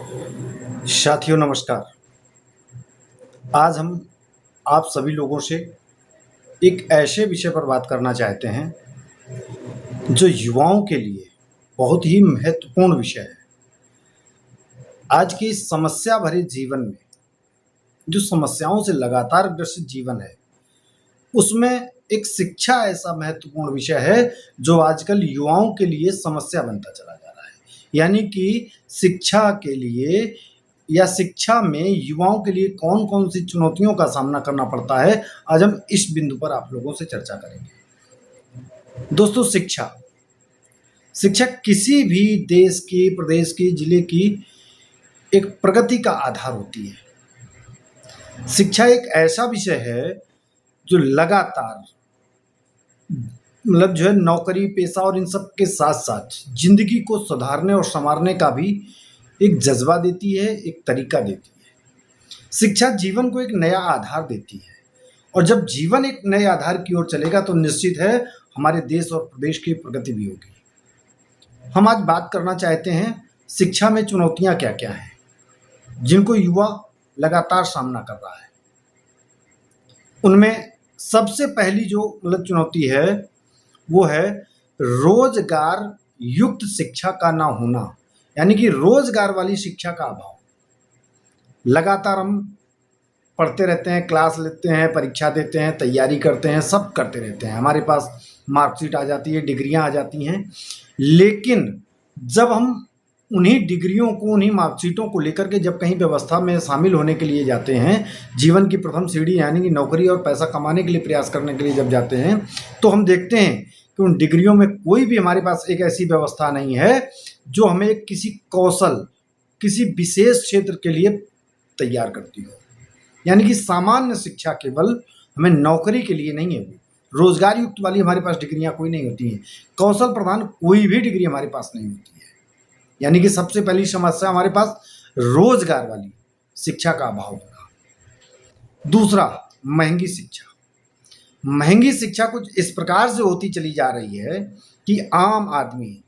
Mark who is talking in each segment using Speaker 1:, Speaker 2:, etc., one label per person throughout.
Speaker 1: साथियों नमस्कार। आज हम आप सभी लोगों से एक ऐसे विषय पर बात करना चाहते हैं जो युवाओं के लिए बहुत ही महत्वपूर्ण विषय है। आज की इस समस्या भरे जीवन में जो समस्याओं से लगातार ग्रसित जीवन है, उसमें एक शिक्षा ऐसा महत्वपूर्ण विषय है जो आजकल युवाओं के लिए समस्या बनता चला जा रहा है। यानी कि शिक्षा के लिए या शिक्षा में युवाओं के लिए कौन-कौन सी चुनौतियों का सामना करना पड़ता है, आज हम इस बिंदु पर आप लोगों से चर्चा करेंगे। दोस्तों, शिक्षा शिक्षा किसी भी देश की, प्रदेश की, जिले की एक प्रगति का आधार होती है। शिक्षा एक ऐसा विषय है जो लगातार जो है नौकरी, पेशा और इन सब के साथ-साथ ज़िंदगी को सुधारने और सँवारने का भी एक जज़्बा देती है, एक तरीका देती है। शिक्षा जीवन को एक नया आधार देती है और जब जीवन एक नए आधार की ओर चलेगा तो निश्चित है हमारे देश और प्रदेश की प्रगति भी होगी। हम आज बात करना चाहते हैं शिक्षा में चुनौतियाँ क्या-क्या हैं, जिनको युवा लगातार सामना कर रहा है। उनमें सबसे पहली जो चुनौती है, वो है रोज़गार युक्त शिक्षा का ना होना, यानी कि रोज़गार वाली शिक्षा का अभाव। लगातार हम पढ़ते रहते हैं, क्लास लेते हैं, परीक्षा देते हैं, तैयारी करते हैं, सब करते रहते हैं। हमारे पास मार्कशीट आ जाती है, डिग्रियाँ आ जाती हैं, लेकिन जब हम उन्हीं डिग्रियों को, उन्हीं मार्कशीटों को लेकर के जब कहीं व्यवस्था में शामिल होने के लिए जाते हैं, जीवन की प्रथम सीढ़ी यानी कि नौकरी और पैसा कमाने के लिए प्रयास करने के लिए जब जाते हैं, तो हम देखते हैं कि उन डिग्रियों में कोई भी हमारे पास एक ऐसी व्यवस्था नहीं है जो हमें किसी कौशल, किसी विशेष क्षेत्र के लिए तैयार करती हो। यानी कि सामान्य शिक्षा केवल हमें नौकरी के लिए नहीं है, वो रोज़गार युक्त वाली हमारे पास डिग्रियाँ कोई नहीं होती हैं। कौशल प्रधान कोई भी डिग्री हमारे पास नहीं होती है। यानी कि सबसे पहली समस्या हमारे पास रोज़गार वाली शिक्षा का अभाव होगा। दूसरा, महँगी शिक्षा। महँगी शिक्षा कुछ इस प्रकार से होती चली जा रही है कि आम आदमी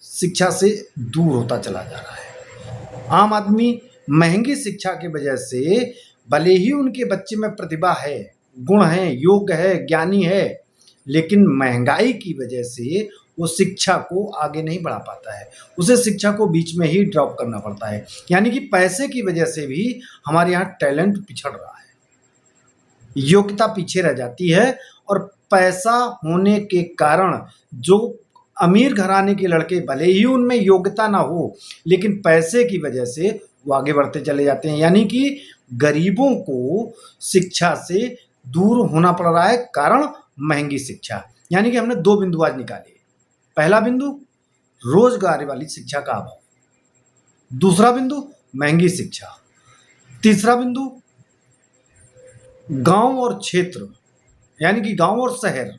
Speaker 1: शिक्षा से दूर होता चला जा रहा है। आम आदमी महँगी शिक्षा की वजह से भले ही उनके बच्चे में प्रतिभा है, गुण हैं, योग्य है, ज्ञानी है, लेकिन महँगाई की वजह से वो शिक्षा को आगे नहीं बढ़ा पाता है। उसे शिक्षा को बीच में ही ड्रॉप करना पड़ता है। यानी कि पैसे की वजह से भी हमारे यहाँ टैलेंट पिछड़ रहा है, योग्यता पीछे रह जाती है और पैसा होने के कारण जो अमीर घराने के लड़के भले ही उनमें योग्यता ना हो, लेकिन पैसे की वजह से वो आगे बढ़ते चले जाते हैं। यानी कि गरीबों को शिक्षा से दूर होना पड़ रहा है, कारण महँगी शिक्षा। यानी कि हमने 2 बिंदु आज निकाले। पहला बिंदु रोज़गार वाली शिक्षा का अभाव, दूसरा बिंदु महँगी शिक्षा, तीसरा बिंदु गाँव और क्षेत्र यानी कि गाँव और शहर,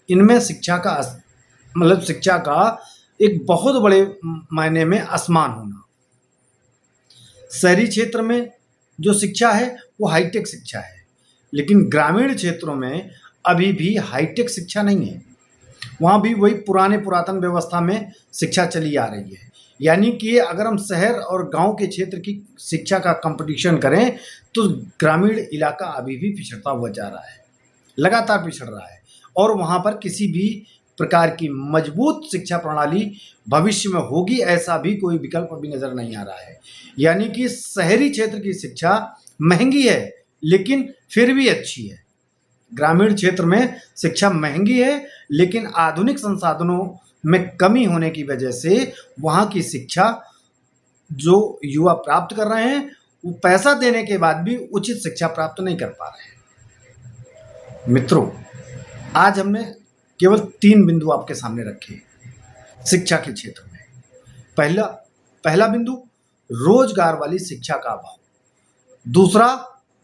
Speaker 1: इनमें शिक्षा का शिक्षा का एक बहुत बड़े मायने में असमान होना। शहरी क्षेत्र में जो शिक्षा है वो हाईटेक शिक्षा है, लेकिन ग्रामीण क्षेत्रों में अभी भी हाईटेक शिक्षा नहीं है। वहाँ भी वही पुरातन व्यवस्था में शिक्षा चली आ रही है। यानी कि अगर हम शहर और गांव के क्षेत्र की शिक्षा का कंपटीशन करें तो ग्रामीण इलाका अभी भी पिछड़ता हुआ जा रहा है, लगातार पिछड़ रहा है और वहाँ पर किसी भी प्रकार की मजबूत शिक्षा प्रणाली भविष्य में होगी ऐसा भी कोई विकल्प अभी नज़र नहीं आ रहा है। यानी कि शहरी क्षेत्र की शिक्षा महंगी है लेकिन फिर भी अच्छी है। ग्रामीण क्षेत्र में शिक्षा महंगी है लेकिन आधुनिक संसाधनों में कमी होने की वजह से वहाँ की शिक्षा जो युवा प्राप्त कर रहे हैं वो पैसा देने के बाद भी उचित शिक्षा प्राप्त नहीं कर पा रहे हैं। मित्रों, आज हमने केवल 3 बिंदु आपके सामने रखे शिक्षा के क्षेत्र में। पहला बिंदु रोजगार वाली शिक्षा का अभाव, दूसरा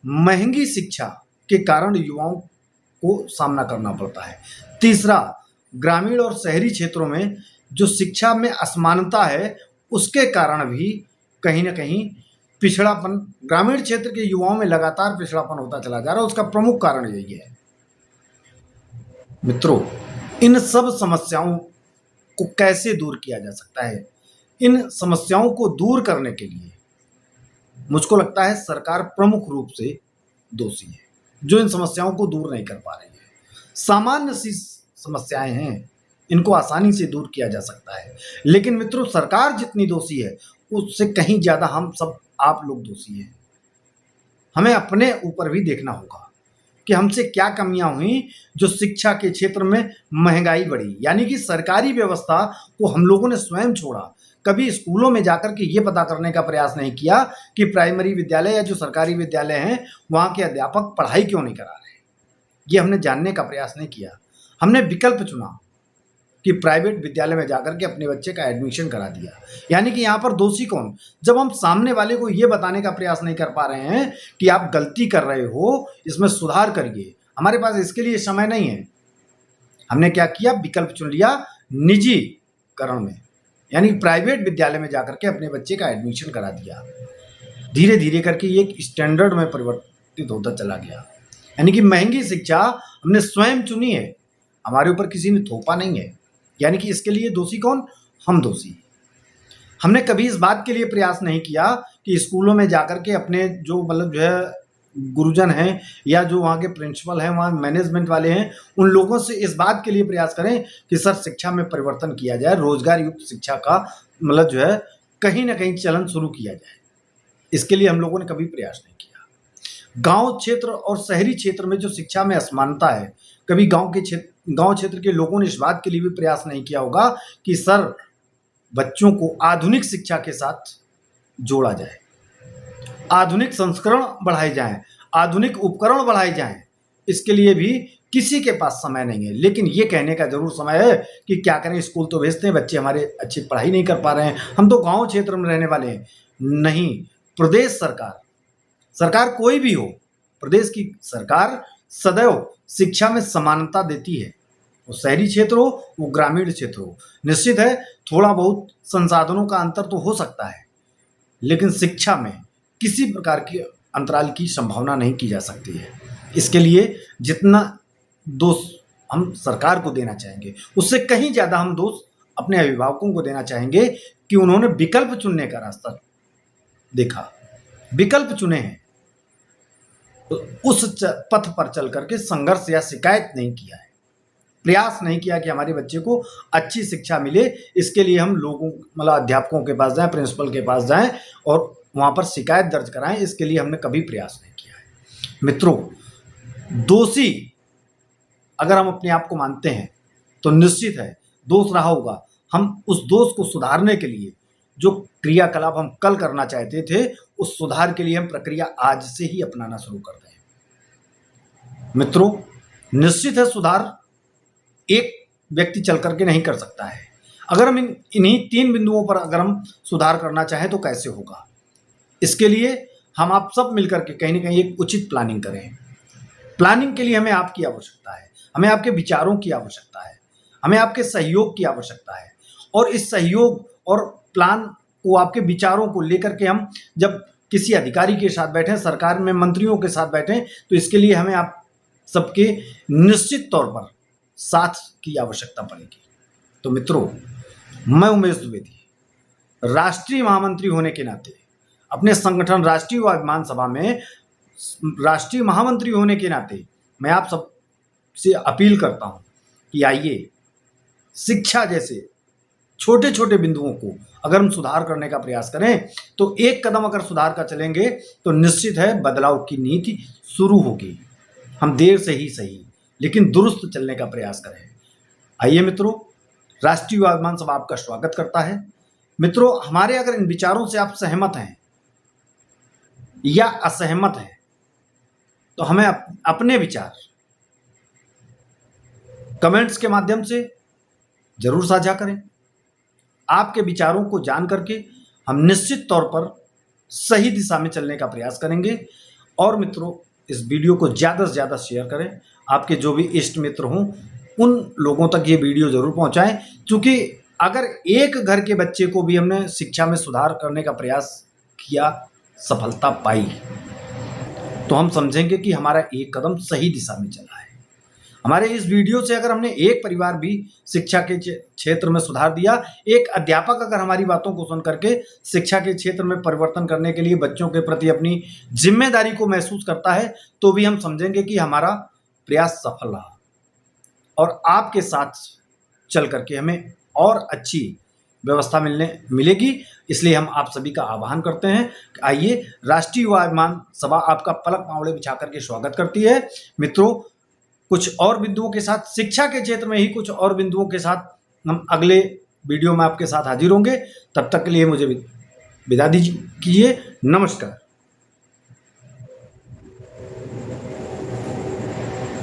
Speaker 1: महंगी शिक्षा के कारण युवाओं को सामना करना पड़ता है, तीसरा ग्रामीण और शहरी क्षेत्रों में जो शिक्षा में असमानता है उसके कारण भी कहीं ना कहीं पिछड़ापन ग्रामीण क्षेत्र के युवाओं में लगातार पिछड़ापन होता चला जा रहा है। उसका प्रमुख कारण यही है। मित्रों, इन सब समस्याओं को कैसे दूर किया जा सकता है, इन समस्याओं को दूर करने के लिए मुझको लगता है सरकार प्रमुख रूप से दोषी है, जो इन समस्याओं को दूर नहीं कर पा रही है। सामान्य सी समस्याएं हैं, इनको आसानी से दूर किया जा सकता है, लेकिन मित्रों सरकार जितनी दोषी है उससे कहीं ज़्यादा हम सब आप लोग दोषी हैं। हमें अपने ऊपर भी देखना होगा कि हमसे क्या कमियां हुई जो शिक्षा के क्षेत्र में महंगाई बढ़ी, यानी कि सरकारी व्यवस्था को हम लोगों ने स्वयं छोड़ा। कभी स्कूलों में जाकर के ये पता करने का प्रयास नहीं किया कि प्राइमरी विद्यालय या जो सरकारी विद्यालय हैं वहाँ के अध्यापक पढ़ाई क्यों नहीं करा रहे। ये हमने जानने का प्रयास नहीं किया। हमने विकल्प चुना कि प्राइवेट विद्यालय में जाकर के अपने बच्चे का एडमिशन करा दिया। यानी कि यहाँ पर दोषी कौन? जब हम सामने वाले को ये बताने का प्रयास नहीं कर पा रहे हैं कि आप गलती कर रहे हो, इसमें सुधार करिए, हमारे पास इसके लिए समय नहीं है। हमने क्या किया? विकल्प चुन लिया निजीकरण में, यानी प्राइवेट विद्यालय में जाकर के अपने बच्चे का एडमिशन करा दिया। धीरे धीरे करके ये एक स्टैंडर्ड में परिवर्तित होता चला गया। यानी कि महंगी शिक्षा हमने स्वयं चुनी है, हमारे ऊपर किसी ने थोपा नहीं है। यानी कि इसके लिए दोषी कौन? हम दोषी। हमने कभी इस बात के लिए प्रयास नहीं किया कि स्कूलों में जाकर के अपने जो मतलब जो है गुरुजन हैं या जो वहाँ के प्रिंसिपल हैं, वहाँ मैनेजमेंट वाले हैं, उन लोगों से इस बात के लिए प्रयास करें कि सर शिक्षा में परिवर्तन किया जाए, रोजगार युक्त शिक्षा का मतलब जो है कहीं ना कहीं चलन शुरू किया जाए। इसके लिए हम लोगों ने कभी प्रयास नहीं किया। गांव क्षेत्र और शहरी क्षेत्र में जो शिक्षा में असमानता है, कभी गांव क्षेत्र के लोगों ने इस बात के लिए भी प्रयास नहीं किया होगा कि सर बच्चों को आधुनिक शिक्षा के साथ जोड़ा जाए, आधुनिक संस्करण बढ़ाए जाएं, आधुनिक उपकरण बढ़ाए जाएं। इसके लिए भी किसी के पास समय नहीं है। लेकिन ये कहने का जरूर समय है कि क्या करें, स्कूल तो भेजते हैं, बच्चे हमारे अच्छी पढ़ाई नहीं कर पा रहे हैं, हम तो गांव क्षेत्र में रहने वाले हैं। नहीं, प्रदेश सरकार कोई भी हो, प्रदेश की सरकार सदैव शिक्षा में समानता देती है। वो शहरी क्षेत्र हो, वो ग्रामीण क्षेत्र हो। निश्चित है थोड़ा बहुत संसाधनों का अंतर तो हो सकता है, लेकिन शिक्षा में किसी प्रकार के अंतराल की संभावना नहीं की जा सकती है। इसके लिए जितना दोष हम सरकार को देना चाहेंगे, उससे कहीं ज़्यादा हम दोष अपने अभिभावकों को देना चाहेंगे कि उन्होंने विकल्प चुनने का रास्ता देखा, विकल्प चुने हैं, उस पथ पर चल करके संघर्ष या शिकायत नहीं किया है, प्रयास नहीं किया कि हमारे बच्चे को अच्छी शिक्षा मिले। इसके लिए हम लोगों मतलब अध्यापकों के पास जाएं, प्रिंसिपल के पास जाएं और वहाँ पर शिकायत दर्ज कराएं। इसके लिए हमने कभी प्रयास नहीं किया है। मित्रों, दोषी अगर हम अपने आप को मानते हैं तो निश्चित है दोष रहा होगा। हम उस दोष को सुधारने के लिए जो क्रियाकलाप हम कल करना चाहते थे, उस सुधार के लिए हम प्रक्रिया आज से ही अपनाना शुरू कर दें। मित्रों, निश्चित है सुधार एक व्यक्ति चल करके नहीं कर सकता है। अगर हम इन्हीं 3 बिंदुओं पर अगर हम सुधार करना चाहें तो कैसे होगा? इसके लिए हम आप सब मिलकर के कहीं ना कहीं एक उचित प्लानिंग करें। प्लानिंग के लिए हमें आपकी आवश्यकता है, हमें आपके विचारों की आवश्यकता है, हमें आपके सहयोग की आवश्यकता है। और इस सहयोग और प्लान को, आपके विचारों को लेकर के हम जब किसी अधिकारी के साथ बैठें, सरकार में मंत्रियों के साथ बैठें, तो इसके लिए हमें आप सबके निश्चित तौर पर साथ की आवश्यकता पड़ेगी। तो मित्रों, मैं उमेश द्विवेदी राष्ट्रीय महामंत्री होने के नाते, अपने संगठन राष्ट्रीय स्वाभिमान सभा में राष्ट्रीय महामंत्री होने के नाते मैं आप सब से अपील करता हूं कि आइए शिक्षा जैसे छोटे छोटे बिंदुओं को अगर हम सुधार करने का प्रयास करें तो एक कदम अगर सुधार का चलेंगे तो निश्चित है बदलाव की नीति शुरू होगी। हम देर से ही सही लेकिन दुरुस्त चलने का प्रयास करें। आइए मित्रों, राष्ट्रीय स्वाभिमान सभा आपका स्वागत करता है। मित्रों, हमारे अगर इन विचारों से आप सहमत हैं या असहमत हैं तो हमें अपने विचार कमेंट्स के माध्यम से जरूर साझा करें। आपके विचारों को जान करके हम निश्चित तौर पर सही दिशा में चलने का प्रयास करेंगे। और मित्रों, इस वीडियो को ज़्यादा से ज़्यादा शेयर करें। आपके जो भी इष्ट मित्र हों उन लोगों तक ये वीडियो ज़रूर पहुंचाएं, क्योंकि अगर एक घर के बच्चे को भी हमने शिक्षा में सुधार करने का प्रयास किया, सफलता पाई, तो हम समझेंगे कि हमारा एक कदम सही दिशा में चला है। हमारे इस वीडियो से अगर हमने एक परिवार भी शिक्षा के क्षेत्र में सुधार दिया, एक अध्यापक अगर हमारी बातों को सुन करके शिक्षा के क्षेत्र में परिवर्तन करने के लिए बच्चों के प्रति अपनी जिम्मेदारी को महसूस करता है, तो भी हम समझेंगे कि हमारा प्रयास सफल रहा और आपके साथ चल करके हमें और अच्छी व्यवस्था मिलेगी। इसलिए हम आप सभी का आह्वान करते हैं कि आइए, राष्ट्रीय युवा अभियान सभा आपका पलक पांवड़े बिछा करके स्वागत करती है। मित्रों, कुछ और बिंदुओं के साथ, शिक्षा के क्षेत्र में ही कुछ और बिंदुओं के साथ हम अगले वीडियो में आपके साथ हाजिर होंगे। तब तक के लिए मुझे विदा कीजिए। नमस्कार।